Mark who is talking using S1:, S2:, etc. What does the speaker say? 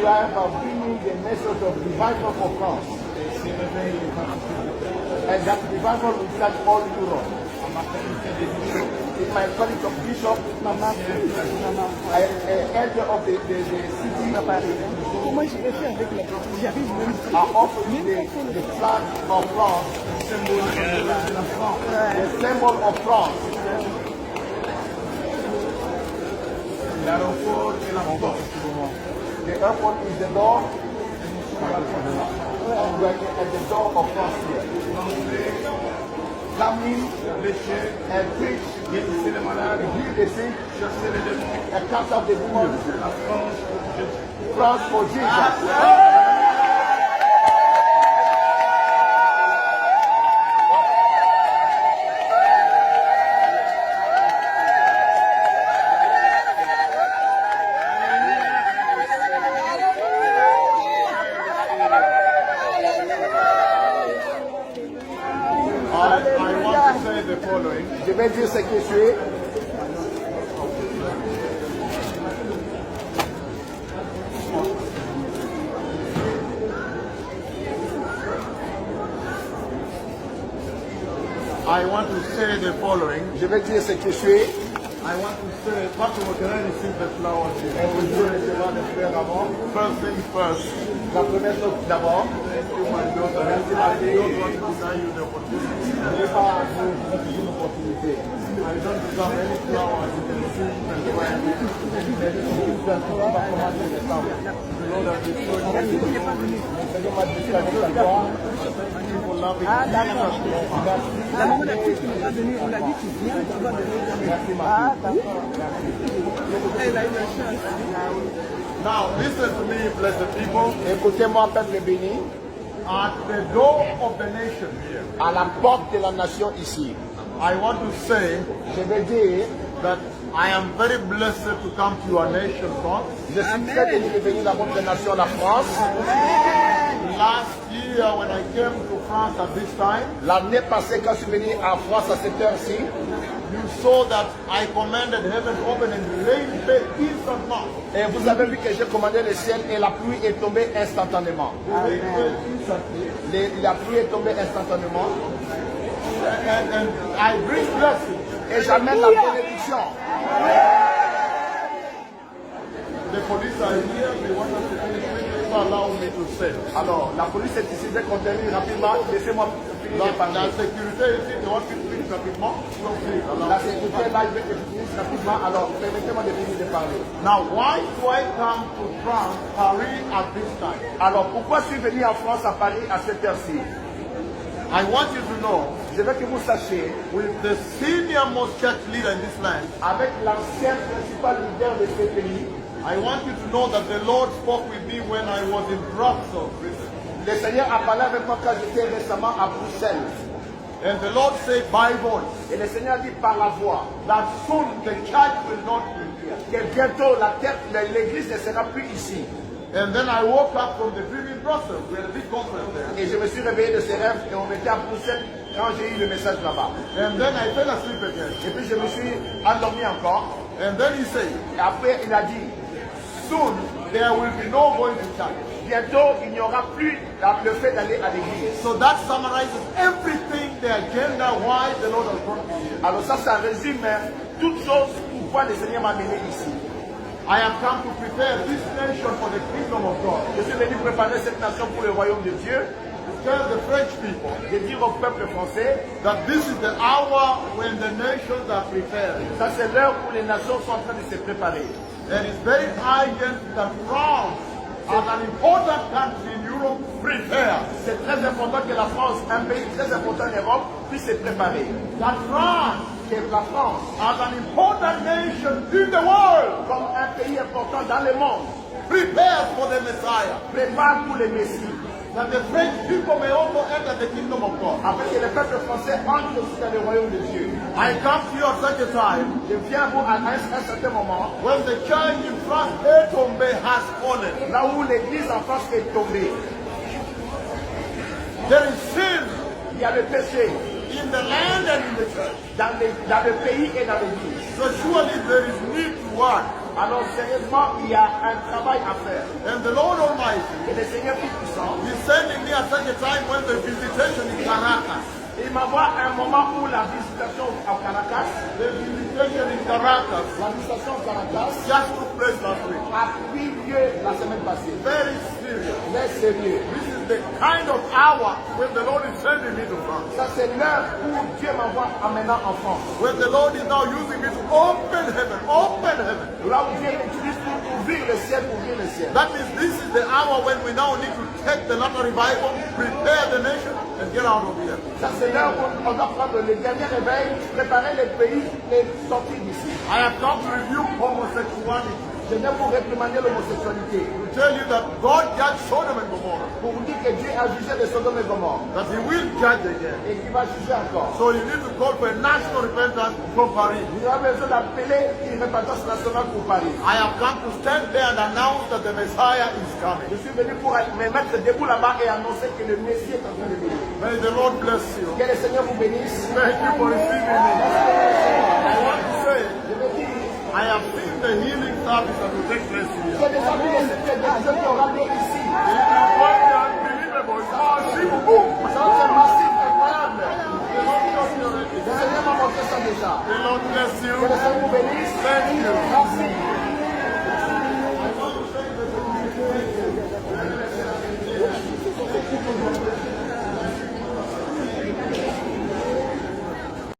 S1: drive of bringing the message of revival for France. And that revival will touch all Europe. It's my college of bishop, elder of the city.
S2: Comment je vais faire avec la partie? J'arrive même.
S1: I offer you the flag of France, the symbol of France. L'aéroport et la porte. The airport is the door. We are at the door of France here. Examine, and preach, heal the sick, and cast out the demons. France for Jesus. Je vais dire ce que je suis.
S3: I want to say the following.
S1: Je vais dire ce que je suis.
S3: I want to say, pas que vous tenez ici the flowers here.
S1: Et vous devez recevoir des fleurs avant.
S3: First thing first.
S1: La première chose d'abord.
S3: Thank you, my daughter. Merci, ma fille. I don't want to deny you the opportunity.
S1: Je ne vais pas vous donner une opportunité.
S3: I don't deserve any flowers. You can see and pray. The Lord has destroyed me.
S1: Seigneur m'a dit avec la gloire.
S3: Thank you for loving
S2: Ah,
S3: me.
S2: d'accord. La maman la petite qui nous a donné, on l'a dit, tu viens, tu vas donner.
S1: Merci ma
S2: Ah,
S1: fille.
S2: d'accord. Elle a eu la chance.
S3: Now, listen to me, blessed people.
S1: Écoutez-moi, peuple béni.
S3: At the door of the nation here,
S1: À la porte de la nation ici.
S3: I want to say
S1: Je vais dire,
S3: that I am very blessed to come to your nation, France.
S1: je suis très béni de venir dans votre nation, la France.
S3: Last year, when I came to France at this time,
S1: L'année passée, quand je suis venu en France à cette heure-ci,
S3: you saw that I commanded heaven to open and rain fell instantly.
S1: et vous avez vu que j'ai commandé le ciel et la pluie est tombée instantanément.
S3: Rain fell instantly.
S1: La pluie est tombée instantanément.
S3: And I bring blessing.
S1: Et j'amène la bénédiction.
S3: The police are here. They want us to finish quickly. So allow me to say.
S1: Alors, la police est ici, je vais continuer rapidement. Laissez-moi finir de
S3: La
S1: parler.
S3: sécurité ici, they want me to finish rapidement. So please, allow
S1: La
S3: me.
S1: sécurité là, je vais que je finisse rapidement. Alors, permettez-moi de finir de parler.
S3: Now, why do I come to France, Paris at this time?
S1: Alors, pourquoi je suis venu en France, à Paris, à cette heure-ci?
S3: I want you to know,
S1: Je veux que vous sachiez,
S3: with the senior most church leader in this land,
S1: avec l'ancien principal leader de ce pays,
S3: I want you to know that the Lord spoke with me when I was in Brussels prison.
S1: le Seigneur a parlé avec moi quand j'étais récemment à Bruxelles.
S3: And the Lord said by voice
S1: Et le Seigneur dit par la voix
S3: that soon the church will not be here.
S1: que bientôt l'église ne sera plus ici.
S3: And then I woke up from the dream in Brussels. We had a big conference there.
S1: Et je me suis réveillé de ce rêve et on était à Bruxelles quand j'ai eu le message là-bas.
S3: And then I fell asleep again.
S1: Et puis je me suis endormi encore.
S3: And then he said,
S1: Et après il a dit,
S3: soon there will be no going to church.
S1: bientôt il n'y aura plus le fait d'aller à l'église.
S3: So that summarizes everything, the agenda, why the Lord has brought me here.
S1: Alors ça résume toutes choses pourquoi le Seigneur m'a mené ici.
S3: I have come to prepare this nation for the kingdom of God.
S1: Je suis venu préparer cette nation pour le royaume de Dieu.
S3: To tell the French people
S1: De dire au peuple français,
S3: that this is the hour when the nations are preparing.
S1: ça c'est l'heure où les nations sont en train de se préparer.
S3: And it's very urgent that France, as an important country in Europe, prepare.
S1: C'est très important que la France, un pays très important en Europe, puisse se préparer.
S3: That France,
S1: Que la France,
S3: as an important nation in the world,
S1: comme un pays important dans le monde,
S3: prepare for the Messiah.
S1: prépare pour le Messie.
S3: That the French people may also enter the kingdom of God.
S1: Afin que le peuple français entre aussi dans le royaume de Dieu.
S3: I come to you at such a time
S1: Je viens à vous à un certain moment,
S3: when the church in France, Etombe, has fallen.
S1: là où l'église en France est tombée.
S3: There is sin
S1: Il y a le péché
S3: in the land and in the church.
S1: dans le pays et dans l'église.
S3: So surely there is need to what?
S1: Alors sérieusement, il y a un travail à faire.
S3: And the Lord Almighty
S1: Et le Seigneur Tout-Puissant,
S3: is sending me at such a time when the visitation in Caracas,
S1: il m'envoie un moment où la visitation à Caracas,
S3: the visitation in Caracas
S1: la visitation à Caracas
S3: just took place last week.
S1: a pris lieu la semaine passée.
S3: Very serious.
S1: Très sérieux.
S3: This is the kind of hour when the Lord is sending me to France.
S1: Ça c'est l'heure où Dieu m'envoie maintenant en France.
S3: When the Lord is now using me to open heaven, open heaven.
S1: Là où Dieu utilise pour ouvrir le ciel, ouvrir le ciel.
S3: That means this is the hour when we now need to take the latter revival, prepare the nation, and get out of here.
S1: Ça c'est l'heure où on doit prendre le dernier réveil, préparer les pays et sortir d'ici.
S3: I have come to review homosexuality.
S1: Je viens pour réprimander l'homosexualité.
S3: To tell you that God judged Sodom and Gomorrah,
S1: Pour vous dire que Dieu a jugé les Sodome et Gomorrhe.
S3: that He will judge again.
S1: Et qu'il va juger encore.
S3: So you need to call for a national repentance from Paris.
S1: Nous avons besoin d'appeler une repentance nationale pour Paris.
S3: I have come to stand there and announce that the Messiah is coming.
S1: Je suis venu pour me mettre debout là-bas et annoncer que le Messie est en train de venir.
S3: May the Lord bless you.
S1: Que le Seigneur vous bénisse.
S3: Thank you for receiving me. I want to say,
S1: Je veux dire,
S3: I have seen the healing service that will take place here.
S1: j'ai déjà vu les secrets de Dieu qui aura lieu ici.
S3: It is going to be unbelievable. It's massive. Boom.
S1: Ça c'est massif, incroyable.
S3: The Lord bless you already.
S1: Le Seigneur m'a montré ça déjà.
S3: The Lord bless
S1: Que le
S3: you.
S1: Seigneur vous bénisse.
S3: Thank you.
S1: Merci.